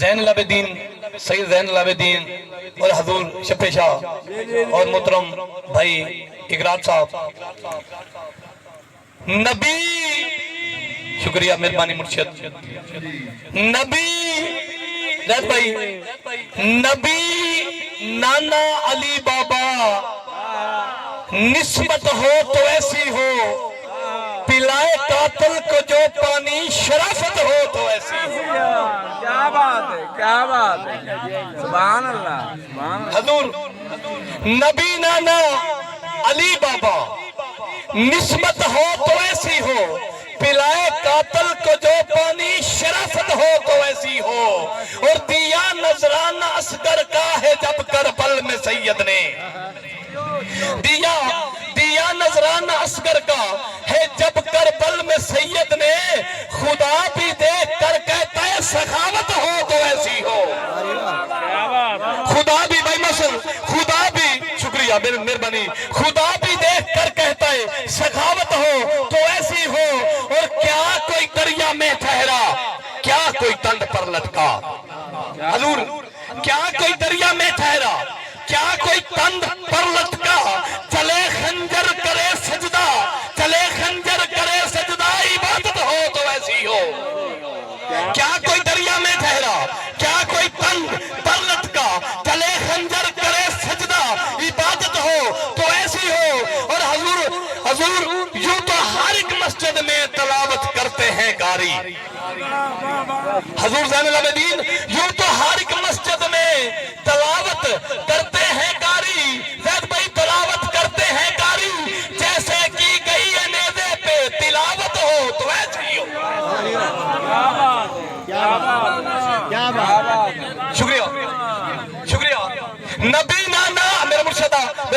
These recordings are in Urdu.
زین العابدین سید زین العابدین اور حضور شفیع شاہ اور محترم بھائی اقرار صاحب نبی شکریہ مہربانی مرشد نبی زید بھائی نبی نانا علی بابا نسبت ہو تو ایسی ہو پلائے قاتل کو جو پانی شرافت ہو تو ایسی ہو کیا بات ہے کیا بات ہے سبحان اللہ حضور نبی نانا علی بابا نسبت ہو تو ایسی ہو پلائے قاتل کو جو پانی شرافت ہو تو ایسی ہو اور دیا نذرانہ اصغر کا ہے جب کربل میں سید نے دیا نذرانہ اصغر کا ہے جب کربل میں سید نے خدا بھی دیکھ کر کہتا ہے سخاوت ہو تو ایسی ہو خدا بھی بھائی مثل خدا بھی شکریہ مہربانی خدا بھی دیکھ کر کہتا ہے سخاوت ہو تو ایسی ہو اور کیا کوئی دریا میں ٹھہرا کیا کوئی تند پر لٹکا حضور کیا کوئی دریا میں ٹھہرا کیا کوئی تند پر لٹکا چلے خنجر کرے سجدہ چلے خنجر کرے سجدہ عبادت ہو تو ایسی ہو کیا کوئی دریا میں ٹھہرا کیا کوئی تند پر لٹکا چلے خنجر کرے سجدہ عبادت ہو تو ایسی ہو اور حضور یوں تو ہر ایک مسجد میں تلاوت کرتے ہیں قاری حضور زین العابدین یوں تو ہر ایک مسجد میں تلاوت کرتے ہیں قاری زید بھائی تلاوت کرتے ہیں قاری جیسے کی گئی ہے نیزے پہ تلاوت ہو تو ایسی ہو کیا بات شکریہ شکریہ نبی نانا میرے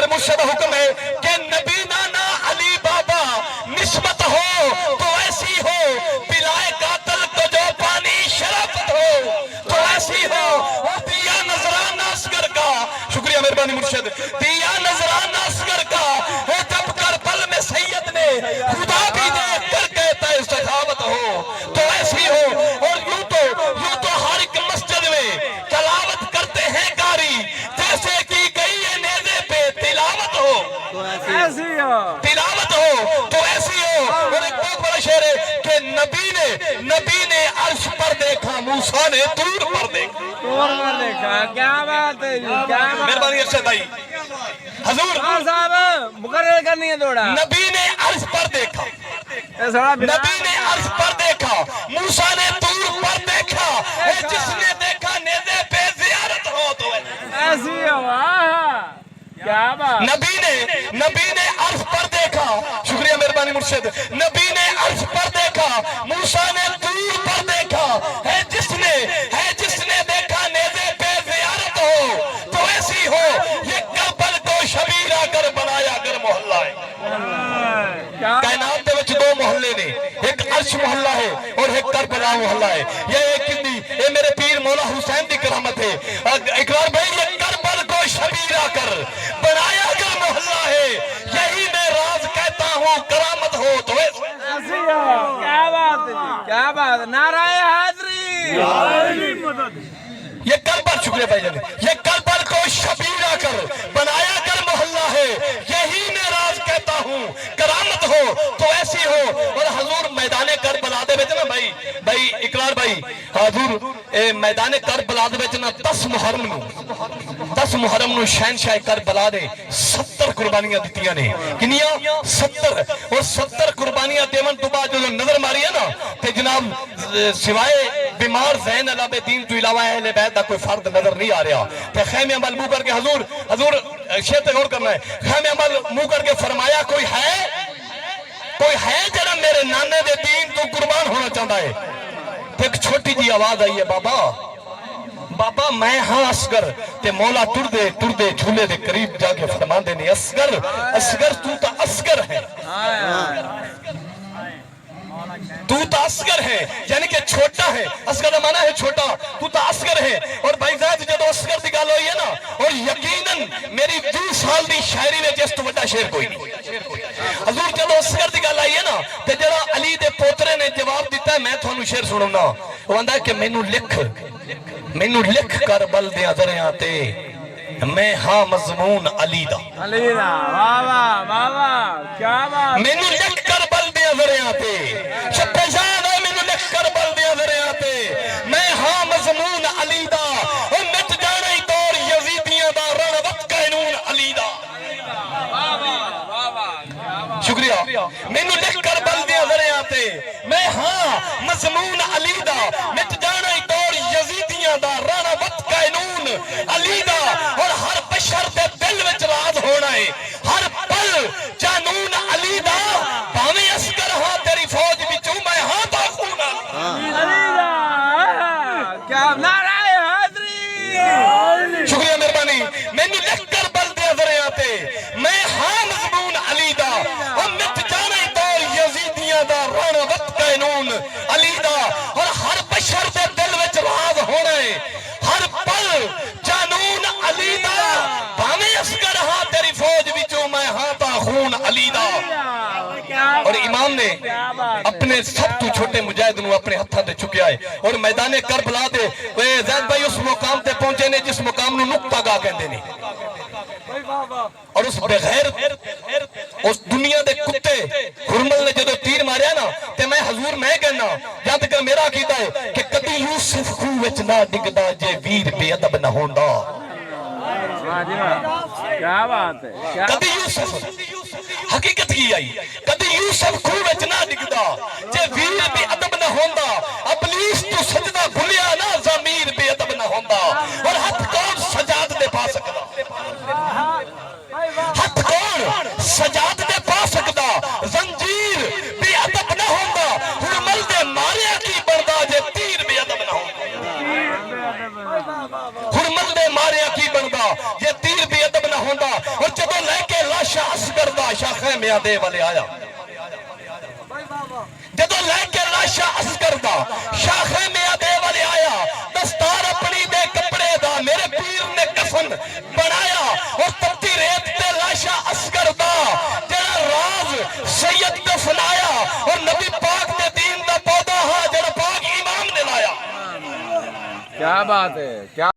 مرشدہ حکم ہے کہ نبی نانا علی بابا نسبت ہو تو ایسی ہو پلائے قاتل کو جو پانی شرافت ہو تو ایسی ہو اور دیا نذرانہ اصغر کا شکریہ مہربانی مرشد دیا نذرانہ اصغر کا ہے جب کربل میں سید نے خدا بھی دیکھ کر کہتا ہے سخاوت ہو تو ایسی ہو اور یوں تو ہر ایک مسجد میں تلاوت کرتے ہیں قاری جیسے کی گئی ہے نیزے پہ تلاوت ہو تلاوت ہو تو ایسی ہو اور ایک بہت بڑا شعر ہے کہ نبی نے عرش پر دیکھا موسیٰ نے طور پر دیکھا کیا بات ہے مہربانی ارشد بھائی حضور صاحب مقرر کرنی ہے تھوڑا نبی نے عرش پر دیکھا نبی نے عرش پر دیکھا موسیٰ نے طور پر دیکھا اے جس نے دیکھا نیزے پہ زیارت ہو تو ایسی ہو کیا بات نبی نے عرش پر دیکھا شکریہ مہربانی مرشد نبی نے عرش پر دیکھا موسیٰ نے طور پر دیکھا ہے جس نے دیکھا نیزے پہ زیارت ہو تو ایسی ہو یہ کربل کو شبیر آ کر بنایا کر محلہ ہے کائنات دے وچ دو محلے نے ایک عرش محلہ ہے اور ایک کربلا محلہ ہے یہ میرے پیر مولا حسین دی کرامت ہے اقرار بھائی یہ کربل کو شبیر آ کر بنایا کر محلہ ہے یہی میں راز کہتا ہوں کرامت ہو تو ایسی ہو کیا بات ہے کیا بات نعرہ حیدری یہ کربل شکریہ بھائی جان یہ کربل کو شبیر آ کر بنایا کر محلہ ہے یہی میں راز کہتا ہوں کرامت ہو تو ایسی ہو اور حضور میدان کربلا دے وچ نا بھائی اقرار بھائی حضور میدان کربلا دے وچ نا 10 محرم نو شہنشاہ کربلا نے 70 قربانیاں دتیاں نے کنیاں 70 اور 70 قربانیاں دیون تو بعد جو نظر ماری ہے نا تے جناب سوائے بیمار زین العابدین تو علاوہ اہل بیت دا کوئی فرد نظر نہیں آ رہا تے خیمے عمل منہ کر کے حضور شیط غور کرنا ہے خیمے عمل منہ کر کے فرمایا کوئی ہے جڑا میرے نانے دے دین تو قربان ہونا چاہتا ہے ایک چھوٹی جی آواز آئی ہے بابا میں ہاں اصغر تے مولا ٹر دے جھولے دے قریب جا کے فرما دینے اصغر تو تا اصغر ہے تو تا اصغر ہے یعنی کہ چھوٹا ہے اصغر کا معنی ہے چھوٹا تو تا اصغر ہے اور بھائی زید جدو اصغر دی گل ہوئی ہے نا اور یقیناً میری 2 سال دی شاعری میں جس تو بڑا شعر کوئی نہیں حضور جدو اصغر دی گل آئی ہے نا تے جڑا علی دے پوترے نے جواب دیتا ہے میں تھانوں تانوں شعر سناؤنا وہ آندا ہے کہ مینوں لکھ کر بل دیاں ذریعاں تے میں ہاں مضمون علی دا علی دا واہ واہ واہ واہ کیا بات مینوں لکھ کر بل دیاں ذریعاں تے چھپے جان ہے مینوں لکھ کر بل دیاں ذریعاں تے میں ہاں مضمون علی دا او مٹ جانا ہی دور یزیدیاں دا رن وقت قانون علی دا شکریہ مینوں لکھ کر بل دیاں ذریعاں تے میں ہاں مضمون علی دا مٹ جانا ہی دور یزیدیاں دا رن وقت قانون علی دا اور ہر بشر دے دل وچ راز ہونا ہے ہر پل جانون علی دا بھاویں عسکر ہاں تیری فوج وچوں میں ہاں تا خون علی دا کیا نعرہ حیدری شکریہ مہربانی مینوں لکھ کر بل دے ذریعہ تے میں ہاں مضمون علی دا اور مٹ جانا ہی دور یزیدیاں دا رن وقت قانون علی دا اور ہر بشر دے دل وچ راز ہونا ہے ہر پل جانون علی دا بھاویں عسکر ہاں تیری فوج وچوں میں ہاں تا خون علی دا اور امام نے اپنے سب تو چھوٹے مجاہد نو اپنے ہتھاں تے چکیا ہے اور میدان کربلا دے زید بھائی اس مقام تے پہنچے نے جس مقام نو نقطہ گاہ کہندے نے اور اس بغیر اس دنیا دے کتے ہرمل نے جدو تیر ماریا نا تے میں حضور میں کہنا جہاں تک میرا عقیدہ ہے کہ کدی یوسف خوہ وچ نہ ڈگدا جے ویر بے ادب نہ ہوندا کیا بات ہے کدی یوسف حقیقت کی آئی کدی یوسف خوہ وچ نہ ڈگدا جے ویر بے ادب نہ ہوندا ابلیس تو سجدہ بھلیا نہ ضمیر بے ادب نہ ہوندا اور ہاتھ کون سجاد دے پا سکدا ہاتھ کون سجاد دے پا سکدا زنجیر بے ادب نہ ہوندا ہرمل دے ماریا کی بندا جے تیر بے ادب نہ ہوندا ہرمل دے ماریا کی بندا یہ تیر بے ادب نہ ہوندا اور جدو لے کے لاشا اصغر دا شاخے میاں دے والے آیا جدو لے کے لاشا اصغر دا شاخے میاں دے والے آیا دستار اپنی دے کپڑے دا میرے پیر نے کفن بنایا اور تپتی ریت تے لاشا اصغر دا جڑا راز سید دفنایا اور نبی پاک دے دین دا پودا ہاں جڑا پاک امام نے لایا کیا بات ہے کیا